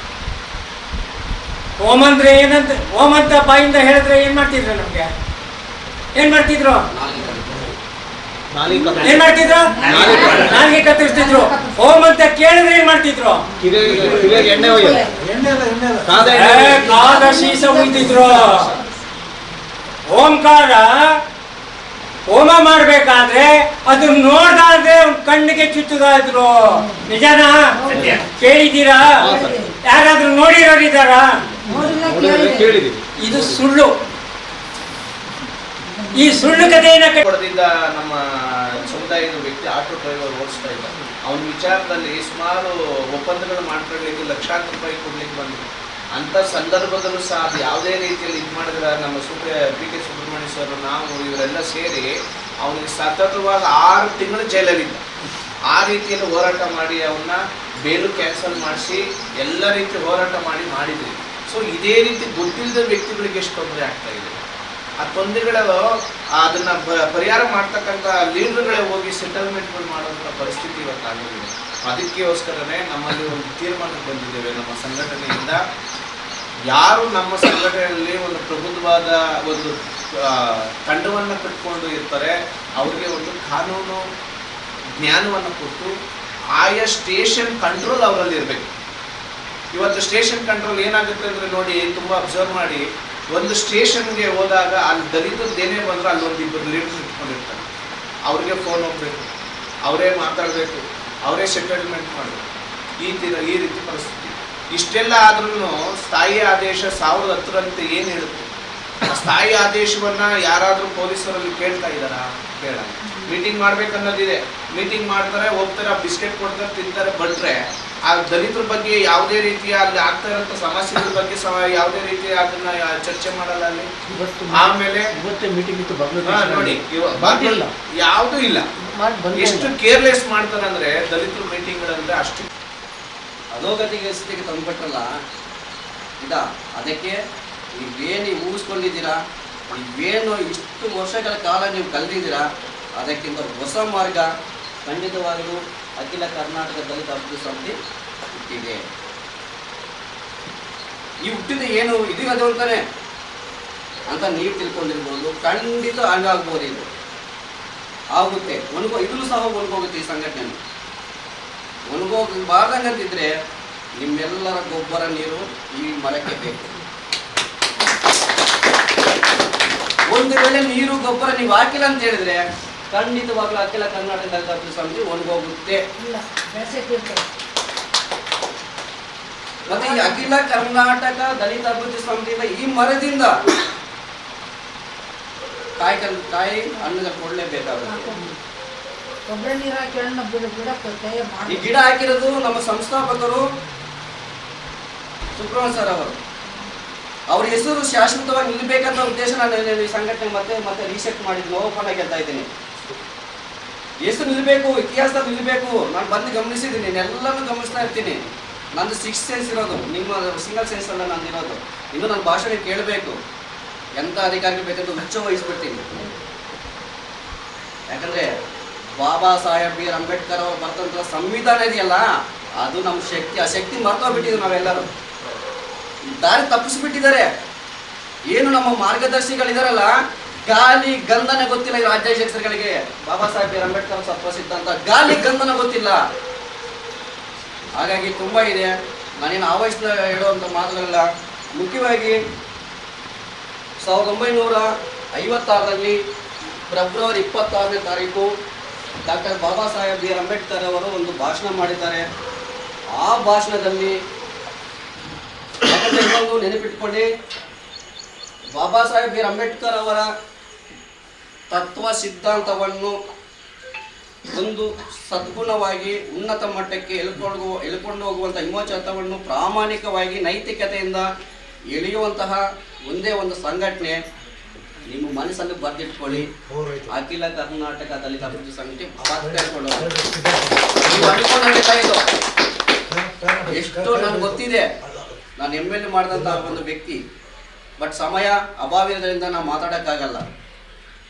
Speaker 2: ಓಂ ಅಂದ್ರೆ ಏನಂತ, ಓಂ ಅಂತ ಬಾಯಿಂದ ಹೇಳಿದ್ರೆ ಏನು ಮಾಡ್ತಿದ್ರು? ನಮಗೆ ಏನು ಮಾಡ್ತಿದ್ರು? ನಾಲ್ಗೆ ಕತ್ತರಿಸ್ತಿದ್ರು. ಓಂ ಅಂತ ಕೇಳಿದ್ರೆ ಏನ್ ಮಾಡ್ತಿದ್ರು? ಕಾದ ಶೀಸ ಉಯ್ತಿದ್ರು. ಓಂಕಾರ ಹೋಮ ಮಾಡ್ಬೇಕಾದ್ರೆ ಅದು ನೋಡ್ದಾದ್ರೆ ಕಣ್ಣಿಗೆ ಚುಚ್ಚುತ್ತಾ ಇದ್ರು. ನಿಜನಾ? ಕೇಳಿದ್ದೀರಾ? ಯಾರಾದ್ರೂ ನೋಡಿರೋರಿದ್ದಾರ? ಇದು ಸುಳ್ಳು. ಈ ಸುಳ್ಳು ಕಥೆಯನ್ನ
Speaker 3: ಕೊಡದಿಂದ ನಮ್ಮ ಸಮುದಾಯದ ವ್ಯಕ್ತಿ ಆಟೋ ಡ್ರೈವರ್ ಓಡಿಸ್ತಾ ಇದ್ದ. ಅವನ ವಿಚಾರದಲ್ಲಿ ಸುಮಾರು ಒಪ್ಪಂದಗಳು ಮಾಡ್ಕೊಳ್ಳಿಕ್ಕೆ ಲಕ್ಷಾಂತರ ರೂಪಾಯಿ ಕೊಡ್ಲಿಕ್ಕೆ ಬಂದರು. ಅಂಥ ಸಂದರ್ಭದಲ್ಲೂ ಸಹ ಅದು ಯಾವುದೇ ರೀತಿಯಲ್ಲಿ ಇದು ಮಾಡಿದ್ರೆ ನಮ್ಮ PK ಸುಬ್ರಹ್ಮಣ್ಯ ಸರ್, ನಾವು ಇವರೆಲ್ಲ ಸೇರಿ ಅವನಿಗೆ ಸತತವಾಗಿ 6 ತಿಂಗಳು ಜೈಲಲ್ಲಿದ್ದ. ಆ ರೀತಿಯಲ್ಲಿ ಹೋರಾಟ ಮಾಡಿ ಅವನ್ನ ಬೇಲು ಕ್ಯಾನ್ಸಲ್ ಮಾಡಿಸಿ ಎಲ್ಲ ರೀತಿ ಹೋರಾಟ ಮಾಡಿದ್ರಿ. ಸೊ ಇದೇ ರೀತಿ ಗೊತ್ತಿಲ್ಲದ ವ್ಯಕ್ತಿಗಳಿಗೆ ಎಷ್ಟು ತೊಂದರೆ ಆಗ್ತಾ ಇದೆ. ಆ ತೊಂದರೆಗಳು ಅದನ್ನು ಪರಿಹಾರ ಮಾಡ್ತಕ್ಕಂಥ ಲೀಡರ್ಗಳೇ ಹೋಗಿ ಸೆಟಲ್ಮೆಂಟ್ಗಳು ಮಾಡುವಂಥ ಪರಿಸ್ಥಿತಿ ಇವತ್ತಾಗಿದೆ. ಅದಕ್ಕೋಸ್ಕರನೇ ನಮ್ಮಲ್ಲಿ ಒಂದು ತೀರ್ಮಾನಕ್ಕೆ ಬಂದಿದ್ದೇವೆ ನಮ್ಮ ಸಂಘಟನೆಯಿಂದ. ಯಾರು ನಮ್ಮ ಸಂಘಟನೆಯಲ್ಲಿ ಒಂದು ಪ್ರಬುದ್ಧವಾದ ಒಂದು ತಂಡವನ್ನು ಕಟ್ಕೊಂಡು ಇರ್ತಾರೆ, ಅವರಿಗೆ ಒಂದು ಕಾನೂನು ಜ್ಞಾನವನ್ನು ಕೊಟ್ಟು ಆಯಾ ಸ್ಟೇಷನ್ ಕಂಟ್ರೋಲ್ ಅವರಲ್ಲಿ ಇರಬೇಕು. ಇವತ್ತು ಸ್ಟೇಷನ್ ಕಂಟ್ರೋಲ್ ಏನಾಗುತ್ತೆ ಅಂದರೆ ನೋಡಿ, ತುಂಬ ಅಬ್ಸರ್ವ್ ಮಾಡಿ, ಒಂದು ಸ್ಟೇಷನ್ಗೆ ಹೋದಾಗ ಅಲ್ಲಿ ದಲಿತದ್ದೇನೇ ಬಂದರೂ ಅಲ್ಲಿ ಒಂದು 2 ಲೀಡರ್ಸ್ ಇಟ್ಕೊಂಡಿರ್ತಾರೆ. ಅವ್ರಿಗೆ ಫೋನ್ ಹೋಗ್ಬೇಕು, ಅವರೇ ಮಾತಾಡಬೇಕು, ಅವರೇ ಸೆಟಲ್ಮೆಂಟ್ ಮಾಡಬೇಕು. ಈ ರೀತಿ ಪರಿಸ್ಥಿತಿ. ಇಷ್ಟೆಲ್ಲ ಆದ್ರೂ ಸ್ಥಾಯಿ ಆದೇಶ 1010 ಏನು ಹೇಳುತ್ತೆ? ಆ ಸ್ಥಾಯಿ ಆದೇಶವನ್ನು ಯಾರಾದರೂ ಪೊಲೀಸರಲ್ಲಿ ಕೇಳ್ತಾ ಇದ್ದಾರಾ? ಕೇಳಲ್ಲ. ಮೀಟಿಂಗ್ ಮಾಡ್ಬೇಕನ್ನೋದಿದೆ, ಮೀಟಿಂಗ್ ಮಾಡ್ತಾರೆ, ಹೋಗ್ತಾರೆ, ಬಿಸ್ಕೆಟ್ ಕೊಡ್ತಾರೆ, ತಿಂತಾರೆ, ಬಟ್ರೆ ಆ ದಲಿತರ ಬಗ್ಗೆ ಯಾವುದೇ ರೀತಿಯ ಅಲ್ಲಿ ಆಗ್ತಾ ಇರೋಂಥ ಸಮಸ್ಯೆಗಳ ಬಗ್ಗೆ ಯಾವುದೇ ರೀತಿಯ ಅದನ್ನ ಚರ್ಚೆ ಮಾಡಲ್ಲ ಅಲ್ಲಿ. ಆಮೇಲೆ
Speaker 2: ಇವತ್ತೇ ಮೀಟಿಂಗ್ ಇತ್ತು
Speaker 3: ನೋಡಿ ಯಾವುದೂ ಇಲ್ಲ. ಎಷ್ಟು ಕೇರ್ಲೆಸ್ ಮಾಡ್ತಾರೆ ಅಂದ್ರೆ ದಲಿತರ ಮೀಟಿಂಗ್ಗಳಂದ್ರೆ ಅಷ್ಟು
Speaker 6: ಅಧೋಗತಿಗೆ ಸ್ಥಿತಿಗೆ ತಂದುಬಿಟ್ರಲ್ಲ ಇದ. ಅದಕ್ಕೆ ನೀವೇನು ಊಹಿಸ್ಕೊಂಡಿದ್ದೀರಾ, ನೀವೇನು ಇಷ್ಟು ವರ್ಷಗಳ ಕಾಲ ನೀವು ಕಳೆದಿದ್ದೀರಾ, ಅದಕ್ಕಿಂತ ಹೊಸ ಮಾರ್ಗ ಖಂಡಿತವಾಗಲೂ ಅಖಿಲ ಕರ್ನಾಟಕ ದಲಿತ ಅಭಿವೃದ್ಧಿ ಸಮಿತಿ ಹುಟ್ಟಿದೆ. ಈ ಹುಟ್ಟಿದ ಏನು ಇದು ಅದು ಅಂತಾನೆ ಅಂತ ನೀವು ತಿಳ್ಕೊಂಡಿರ್ಬೋದು. ಖಂಡಿತ ಹಂಗಾಗ್ಬೋದು, ಇದು ಆಗುತ್ತೆ. ಇದನ್ನು ಸಹ ಒಣಗೋಗುತ್ತೆ. ಈ ಸಂಘಟನೆ ಒಣಗೋಗಬಾರ್ದಂಗಂತಿದ್ರೆ ನಿಮ್ಮೆಲ್ಲರ ಗೊಬ್ಬರ ನೀರು ಈ ಮರಕ್ಕೆ ಬೇಕು. ಒಂದು ವೇಳೆ ನೀರು ಗೊಬ್ಬರ ನೀವು ಹಾಕಿಲ್ಲ ಅಂತ ಹೇಳಿದ್ರೆ ಖಂಡಿತವಾಗ್ಲೂ ಅಖಿಲ ಕರ್ನಾಟಕ ದಲಿತ ಅಭಿವೃದ್ಧಿ ಸಮಿತಿ ಒಣಗೋಗುತ್ತೆ. ಮತ್ತೆ ಈ ಅಖಿಲ ಕರ್ನಾಟಕ ದಲಿತ ಅಭಿವೃದ್ಧಿ ಸಮಿತಿಯಿಂದ ಈ ಮರದಿಂದ ಕಾಯಿ ಹಣ್ಣುಗಳು ಕೊಡಲೇಬೇಕಾಗುತ್ತೆ. ಈ ಗಿಡ ಹಾಕಿರೋದು ನಮ್ಮ ಸಂಸ್ಥಾಪಕರು ಸುಬ್ರಹ್ಮಣ್ಯ ಸರ್ ಅವರು. ಅವ್ರ ಹೆಸರು ಶಾಶ್ವತವಾಗಿ ನಿಲ್ಬೇಕಂತ ಉದ್ದೇಶ ನಾನು ಈ ಸಂಘಟನೆ ಮತ್ತೆ ರೀಸೆಟ್ ಮಾಡಿದ್ದೀನಿ. ಓಪನ್ ಆಗಿ ಹೇಳ್ತಾ ಇದ್ದೀನಿ, ಹೆಸರು ನಿಲ್ಬೇಕು, ಇತಿಹಾಸದಲ್ಲಿ ನಿಲ್ಬೇಕು. ನಾನು ಬಂದು ಗಮನಿಸಿದ್ದೀನಿ, ಎಲ್ಲನೂ ಗಮನಿಸ್ತಾ ಇರ್ತೀನಿ. ನಂದು 6th ಸೆನ್ಸ್ ಇರೋದು, ನಿಮ್ಮ ಸಿಂಗಲ್ ಸೆನ್ಸ್ ಅಲ್ಲ ನಂದಿರೋದು. ಇನ್ನು ನನ್ನ ಭಾಷಣ ಕೇಳಬೇಕು, ಎಂಥ ಅಧಿಕಾರಿ ಬೇಕಂತ ಹುಚ್ಚ ವಹಿಸ್ಬಿಡ್ತೀನಿ. ಯಾಕಂದ್ರೆ ಬಾಬಾ ಸಾಹೇಬ್ ಬಿ ಆರ್ ಅಂಬೇಡ್ಕರ್ ಅವರು ಬರ್ತಂತ ಸಂವಿಧಾನ ಇದೆಯಲ್ಲ, ಅದು ನಮ್ಮ ಶಕ್ತಿ. ಆ ಶಕ್ತಿ ಮರ್ತೋಗ್ಬಿಟ್ಟಿದ್ವಿ ನಾವೆಲ್ಲರೂ. ದಾರಿ ತಪ್ಪಿಸ್ಬಿಟ್ಟಿದ್ದಾರೆ. ಏನು ನಮ್ಮ ಮಾರ್ಗದರ್ಶಿಗಳಿದಾರಲ್ಲ, ಗಾಲಿ ಗಂಧನ ಗೊತ್ತಿಲ್ಲ ಈ ರಾಜ್ಯಾಧ್ಯಕ್ಷರುಗಳಿಗೆ. ಬಾಬಾ ಸಾಹೇಬ್ ಬಿ ಆರ್ ಅಂಬೇಡ್ಕರ್ ಸತ್ವಸಿದ್ಧ ಅಂತ ಗಾಲಿ ಗಂಧನ ಗೊತ್ತಿಲ್ಲ. ಹಾಗಾಗಿ ತುಂಬಾ ಇದೆ. ನಾನೇನು ಆವಯಸ್ನ ಹೇಳುವಂಥ ಮಾತುಗಳೆಲ್ಲ. ಮುಖ್ಯವಾಗಿ 1956ರಲ್ಲಿ ಫೆಬ್ರವರಿ 26ನೇ ತಾರೀಕು doctor Baba Saheb B R Ambedkar ಅವರು ಒಂದು ಭಾಷಣ ಮಾಡಿದ್ದಾರೆ. ಆ ಭಾಷಣದಲ್ಲಿ ಇನ್ನೊಂದು ನೆನಪಿಟ್ಕೊಳ್ಳಿ, ಬಾಬಾ ಸಾಹೇಬ್ ಬಿ ಆರ್ ಅಂಬೇಡ್ಕರ್ ಅವರ ತತ್ವ ಸಿದ್ಧಾಂತವನ್ನು ಒಂದು ಸದ್ಗುಣವಾಗಿ ಉನ್ನತ ಮಟ್ಟಕ್ಕೆ ಎಳ್ಕೊಂಡು ಹೋಗುವಂಥ ಹಿಮೋಚತವನ್ನು ಪ್ರಾಮಾಣಿಕವಾಗಿ ನೈತಿಕತೆಯಿಂದ ಎಳೆಯುವಂತಹ ಒಂದೇ ಒಂದು ಸಂಘಟನೆ ನಿಮ್ಮ ಮನಸ್ಸಲ್ಲಿ ಬರೆದಿಟ್ಕೊಳ್ಳಿ, ಅಖಿಲ ಕರ್ನಾಟಕ ದಲಿತ ಅಭಿವೃದ್ಧಿ ಸಮಿತಿ. ನೀವು ಅನ್ಕೊಂಡ್ತಾ ಇದು ಎಷ್ಟು ನನಗೆ ಗೊತ್ತಿದೆ. ನಾನು MLA ಮಾಡಿದಂಥ ಒಂದು ವ್ಯಕ್ತಿ, ಬಟ್ ಸಮಯ ಅಭಾವದಿಂದ ನಾವು ಮಾತಾಡೋಕ್ಕಾಗಲ್ಲ.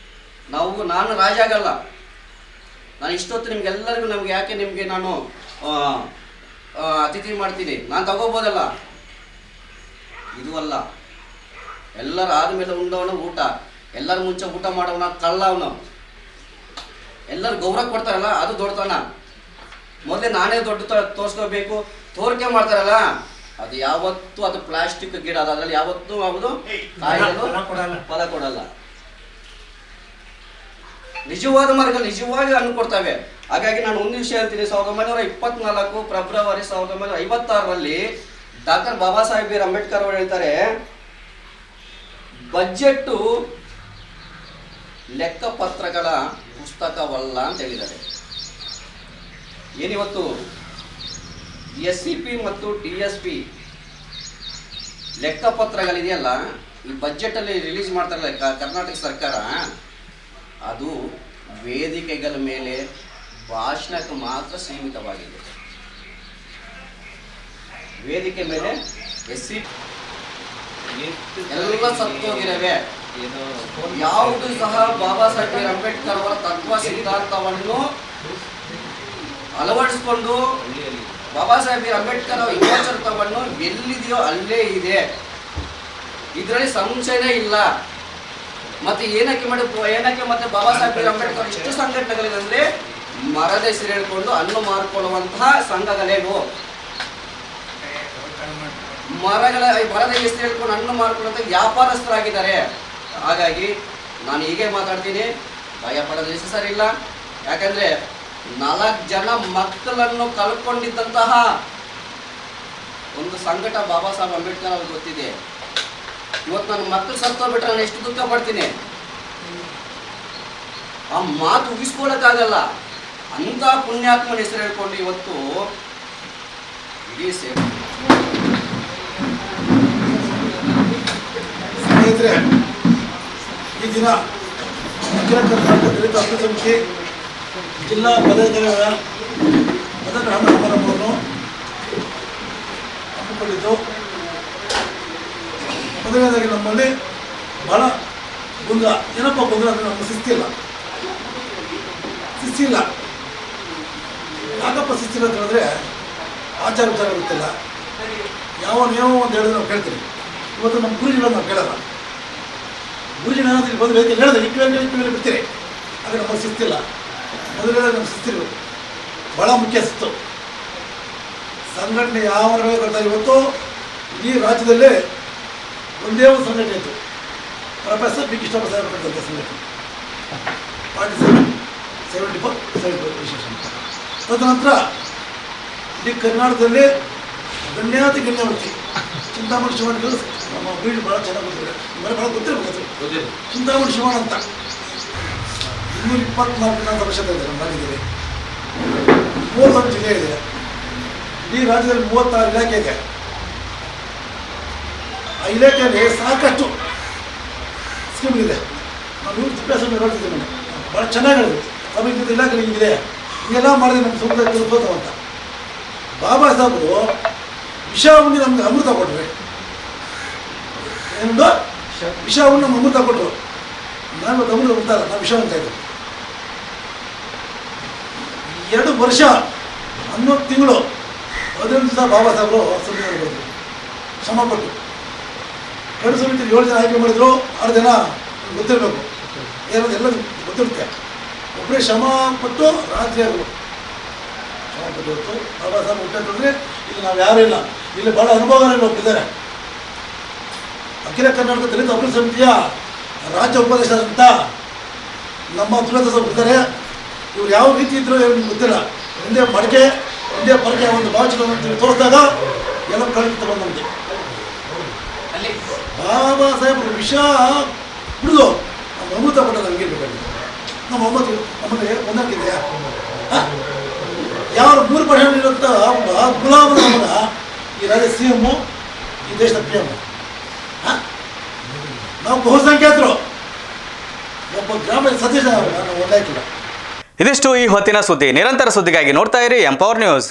Speaker 6: ನಾನು ರಾಜ ಆಗಲ್ಲ. ನಾನು ಇಷ್ಟೊತ್ತು ನಿಮ್ಗೆಲ್ಲರಿಗೂ ನಿಮಗೆ ನಾನು ಅತಿಥಿ ಮಾಡ್ತೀನಿ, ನಾನು ತಗೋಬೋದಲ್ಲ. ಇದು ಅಲ್ಲ, ಎಲ್ಲರ ಆದಮೇಲೆ ಉಂಡವನು ಊಟ, ಎಲ್ಲರ ಮುಂಚೆ ಊಟ ಮಾಡೋವನ ಕಳ್ಳ ಅವನು. ಎಲ್ಲರೂ ಗೌರವ ಕೊಡ್ತಾರಲ್ಲ, ಅದು ದೊಡ್ಡತನ. ಮೊದಲೇ ನಾನೇ ದೊಡ್ಡ ತೋರಿಸ್ಕೋಬೇಕು, ತೋರಿಕೆ ಮಾಡ್ತಾರಲ್ಲ, ಅದು ಯಾವತ್ತೂ ಅದು ಪ್ಲಾಸ್ಟಿಕ್ ಗಿಡ, ಅದರಲ್ಲಿ ಯಾವತ್ತೂ ಅದು ಫಲ ಕೊಡಲ್ಲ. ನಿಜವಾದ ಮಾರ್ಗ ನಿಜವಾಗಿ ಹಣ್ಣು ಕೊಡ್ತವೆ. ಹಾಗಾಗಿ ನಾನು ಒಂದು ವಿಷಯ ಹೇಳ್ತೀನಿ. 1924 February 1956ರಲ್ಲಿ doctor Baba Saheb B R Ambedkar ಅವರು ಹೇಳ್ತಾರೆ, ಬಜೆಟ್ಟು ಲೆಕ್ಕಪತ್ರಗಳ ಪುಸ್ತಕವಲ್ಲ ಅಂತ ಹೇಳಿದ್ದಾರೆ. ಏನಿವತ್ತು SCP ಮತ್ತು DSP ಲೆಕ್ಕಪತ್ರಗಳಿದೆಯಲ್ಲ, ಈ ಬಜೆಟಲ್ಲಿ ರಿಲೀಸ್ ಮಾಡ್ತಾರಲ್ಲ ಕರ್ನಾಟಕ ಸರ್ಕಾರ, ಅದು ವೇದಿಕೆಗಳ ಮೇಲೆ ಭಾಷಣಕ್ಕೆ ಮಾತ್ರ ಸೀಮಿತವಾಗಿದೆ. ವೇದಿಕೆ ಮೇಲೆ SCP ಎಲ್ಲ ಸತ್ತೋಗಿರವೆ. ಯಾವುದು ಸಹ ಬಾಬಾ ಸಾಹೇಬ್ ಬಿ ಆರ್ ಅಂಬೇಡ್ಕರ್ ಅವರ ತತ್ವ ಸಿದ್ಧಾಂತವನ್ನು ಅಳವಡಿಸಿಕೊಂಡು ಬಾಬಾ ಸಾಹೇಬ್ ಬಿ ಆರ್ ಅಂಬೇಡ್ಕರ್ ಅವರ ಯುವಚರಿತವನ್ನು ಎಲ್ಲಿದೆಯೋ ಅಲ್ಲೇ ಇದೆ, ಇದರಲ್ಲಿ ಸಂಶಯನೇ ಇಲ್ಲ. ಮತ್ತೆ ಏನಕ್ಕೆ ಮತ್ತೆ ಬಾಬಾ ಸಾಹೇಬ್ ಬಿ ಆರ್ ಅಂಬೇಡ್ಕರ್ ಇಷ್ಟು ಸಂಘಟನೆಗಳಿದೆ ಅಂದ್ರೆ ಮರದ ಹೆಸರು ಹೇಳ್ಕೊಂಡು ಹಣ್ಣು ಮಾರ್ಕೊಳ್ಳುವಂತಹ ಸಂಘಗಳೇನು, ಮರದ ಹೆಸರು ಹೇಳ್ಕೊಂಡು ಹಣ್ಣು ಮಾರ್ಕೊಳ್ಳುವಂಥ ವ್ಯಾಪಾರಸ್ಥರಾಗಿದ್ದಾರೆ. ಹಾಗಾಗಿ ನಾನು ಹೀಗೆ ಮಾತಾಡ್ತೀನಿ, ಭಯ ಪಡೋದು ಸರಿ ಇಲ್ಲ. ಯಾಕಂದ್ರೆ 4 ಜನ ಮಕ್ಕಳನ್ನು ಕಳ್ಕೊಂಡಿದ್ದಂತಹ ಒಂದು ಸಂಕಟ ಬಾಬಾ ಸಾಹೇಬ್ ಅಂಬೇಡ್ಕರ್ ಅವ್ರಿಗೆ ಗೊತ್ತಿದೆ. ಇವತ್ತು ನನ್ನ ಮಕ್ಕಳು ಸತ್ತೋಗ್ಬಿಟ್ರೆ ನಾನು ಎಷ್ಟು ದುಃಖ ಪಡ್ತೀನಿ. ಆ ಮಾತು ಉಗಿಸ್ಕೊಳ್ಳೋಕ್ಕಾಗಲ್ಲ. ಅಂತ ಪುಣ್ಯಾತ್ಮನ ಹೆಸರು ಹೇಳ್ಕೊಂಡು ಇವತ್ತು ಈ ಸೇವೆ.
Speaker 10: ಸ್ನೇಹಿತರೆ, ಈ ದಿನ ಅಖಿಲ ಕರ್ನಾಟಕ ದಲಿತ ಅಭಿವೃದ್ಧಿ ಸಮಿತಿ ಜಿಲ್ಲಾ ಪದಾಧಿಕಾರಿಗಳ ಪದಗ್ರಹಣ ಸಮಾರಂಭವನ್ನು ಹಮ್ಮಿಕೊಂಡಿದ್ದು, ಮೊದಲನೇದಾಗಿ ನಮ್ಮಲ್ಲಿ ಬಹಳ ಗೊಂದಲ. ಏನಪ್ಪ ಗೊಂದಲ ಅಂದರೆ ನಮ್ಮ ಶಿಸ್ತಿಲ್ಲ. ಯಾಕಪ್ಪ ಶಿಸ್ತಿಲ್ಲ ಅಂತ ಹೇಳಿದ್ರೆ ಆಚಾರ ವಿಚಾರ ಗೊತ್ತಿಲ್ಲ. ಯಾವ ಒಂದು ಹೇಳಿದ್ರೆ ನಾವು ಕೇಳ್ತೀವಿ. ಇವತ್ತು ನಮ್ಮ ಗುರುಜಿಗಳನ್ನು ನಾವು ಕೇಳಲ್ಲ. ಗುರುಜಿನ ಏನಾದರೂ ಬಂದು ವೇದಿಕೆ ಹೇಳಿದ್ರೆ ಇಕ್ಕಿನಲ್ಲಿ ಬಿಡ್ತೀರಿ. ಆದರೆ ನಮ್ಮ ಶಿಸ್ತಿಲ್ಲ. ಮೊದಲನೇದಾಗಿ ನಮ್ಮ ಶಿಸ್ತಿರ್ಬೇಕು, ಭಾಳ ಮುಖ್ಯ ಶಿಸ್ತು. ಸಂಘಟನೆ ಯಾವ ಬರ್ತಾರೆ. ಇವತ್ತು ಇಡೀ ರಾಜ್ಯದಲ್ಲೇ ಒಂದೇ ಒಂದು ಸಂಘಟನೆ ಇತ್ತು, ಪ್ರೊಫೆಸರ್ ಬಿ ಕೃಷ್ಣಪ್ಪ ಸಾಹೇಬ್ ಕಟ್ಟಿದಂಥ ಸಂಘಟನೆ, 74 ವಿಶೇಷ. ತದನಂತರ ಇಡೀ ಕರ್ನಾಟಕದಲ್ಲಿ ಗಣ್ಯಾತಿ ಗಣ್ಯ ವ್ಯಕ್ತಿ ಚಿಂತಾಮಣಿ ಶಿವಣ್ಣ, ನಮ್ಮ ಬೀಳು ಭಾಳ ಚೆನ್ನಾಗಿ ಗೊತ್ತಿದೆ, ನಿಮ್ಮಲ್ಲಿ ಭಾಳ ಗೊತ್ತಿರಬೇಕು. ಚಿಂತಾಮಣಿ ಶಿವಣ್ಣ ಅಂತ 224 ವಿಧಾನಸಭಾ ಕ್ಷೇತ್ರ ಇದೆ ನಮ್ಮ ರಾಜ್ಯದಲ್ಲಿ. 31 ಜಿಲ್ಲೆ ಇದೆ. ಇಡೀ ರಾಜ್ಯದಲ್ಲಿ 36 ಇಲಾಖೆ ಇದೆ. ಆ ಇಲಾಖೆಯಲ್ಲಿ ಸಾಕಷ್ಟು ಸ್ಕೀಮ್ಗಳಿದೆ. ನಾವು ತಿಪ್ಪೇಸ್ವಾಮಿ ಹೇಳ್ತಿದ್ದೀವಿ, ನಾನು ಭಾಳ ಚೆನ್ನಾಗಿ ಹೇಳಿದ್ವಿ. ನಮಗೆ ಇಲಾಖೆ ಹಿಂಗಿದೆ, ಹಿಂಗೆಲ್ಲ ಮಾಡಿದ್ರೆ ನಮ್ಮ ಸಮುದಾಯ ತಿಳ್ಬೋದು ಅಂತ. ಬಾಬಾ ಸಾಹೇಬರು ವಿಷ ಉಂಡಿ ನಮ್ಗೆ ಅಮೃತ ಕೊಟ್ಟರೆ, ಏನೊಂದು ವಿಷ ಉಂಡು ನಮ್ಗೆ ಅಮೃತ ಕೊಟ್ಟರು. ನಾವು ಅಮೃತ ಉಂಟಲ್ಲ, ನಾವು ವಿಷ ಉಂಟ ಇದ್ದರು. 2 ವರ್ಷ 11 ತಿಂಗಳು 15 ದಿವಸ ಬಾಬಾ ಸಾಹೇಬರು ಸಂವಿಧಾನ ಬರೆದರು, ಶ್ರಮಪಟ್ಟು. 2 ಸಮಿತಿ 7 ಜನ ಆಯ್ಕೆ ಮಾಡಿದ್ರು. 6 ಜನ ಗೊತ್ತಿರಬೇಕು, ಏನದು ಎಲ್ಲ ಗೊತ್ತಿರುತ್ತೆ. ಒಬ್ಬರೇ ಶ್ರಮ ಪಟ್ಟು ರಾತ್ರಿ ಆಗಲು ಶ್ರಮ ಪಟ್ಟು ಹೊತ್ತು ಬಾಬಾ ಸಾಹೇಬ್ ಹುಟ್ಟಂತಂದರೆ ಇಲ್ಲಿ ನಾವು ಯಾರೂ ಇಲ್ಲ. ಇಲ್ಲಿ ಭಾಳ ಅನುಭವಗಳು ಒಬ್ಬಿದ್ದಾರೆ. ಅಖಿಲ ಕರ್ನಾಟಕ ದಲಿತ ಅಭಿವೃದ್ಧಿ ಸಮಿತಿಯ ರಾಜ್ಯ ಉಪಾಧ್ಯಕ್ಷರಾದಂಥ ನಮ್ಮ ಸುರೇಶ ಸಾಹೇಬ್ ಇದ್ದಾರೆ. ಇವ್ರು ಯಾವ ರೀತಿ ಇದ್ದರೂ ನಿಮ್ಗೆ ಗೊತ್ತಿಲ್ಲ. ಒಂದೇ ಮಡಿಕೆ ಒಂದೇ ಪರಕೆ ಒಂದು ಭಾವಚಿತ್ರವನ್ನು ತೋರಿಸಿದಾಗ ಎಲ್ಲ ಕಳಿತ ಬಂದಂತೆ.
Speaker 9: ಅಲ್ಲಿ
Speaker 10: ಬಾಬಾ ಸಾಹೇಬರು ವಿಷ ಬಿಡುದು ನಮ್ಮ ಅಮೃತ ಕೊಟ್ಟ ನಮಗೆ ಬೇಕಾಗಿದೆ. ನಮ್ಮ ನಮ್ಮಲ್ಲಿ ಹೊಂದಾಣಿಕೆ ಇದೆಯಾ? ಯಾವ 3% ಇರುವಂಥ ಗುಲಾಮನ ಮಗ ಈ ರಾಜ್ಯ CM, ಈ ದೇಶದ PM. ನಾವು ಬಹುಸಂಖ್ಯಾತರು, ಒಬ್ಬ ಗ್ರಾಮದ ಸದಸ್ಯ ನಾವು ಹೊಂದಾಕಿಲ್ಲ.
Speaker 1: ಇದಿಷ್ಟು ಈ ಹೊತ್ತಿನ ಸುದ್ದಿ. ನಿರಂತರ ಸುದ್ದಿಗಾಗಿ ನೋಡ್ತಾ ಇರಿ ಎಂಪವರ್ ನ್ಯೂಸ್.